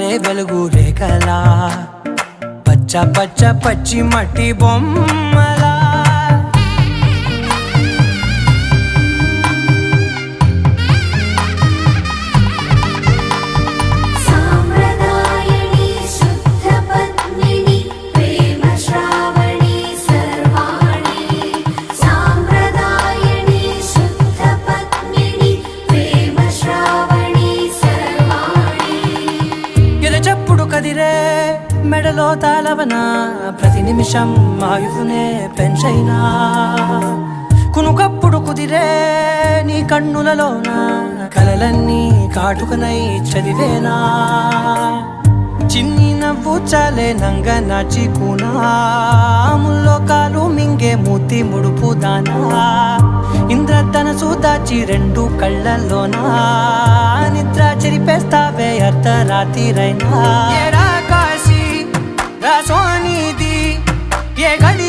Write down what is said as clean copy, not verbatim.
పారే వెలుగు రేఖలా పచ్చ పచ్చ పచ్చి మట్టి బొమ్మలా కదిరే మెడలో తాళవన ప్రతి నిమిషం ఆయుధునే పెంచైనా కునుకప్పుడు కుదిరే నీ కన్నులలోన కలలన్నీ కాటుకనై చదివేనా చిన్ని నవ్వు చాలే నంగ నాచి కూనాముల్లో కాలు మింగే మూతి ముడుపు దానా ఇంద్రధనసు దాచి రెండు కళ్ళల్లోనా నిద్ర చెరిపేస్తావే అర్ధరాత్రిరైనా కాశీ రాసోనిది ఏ గడి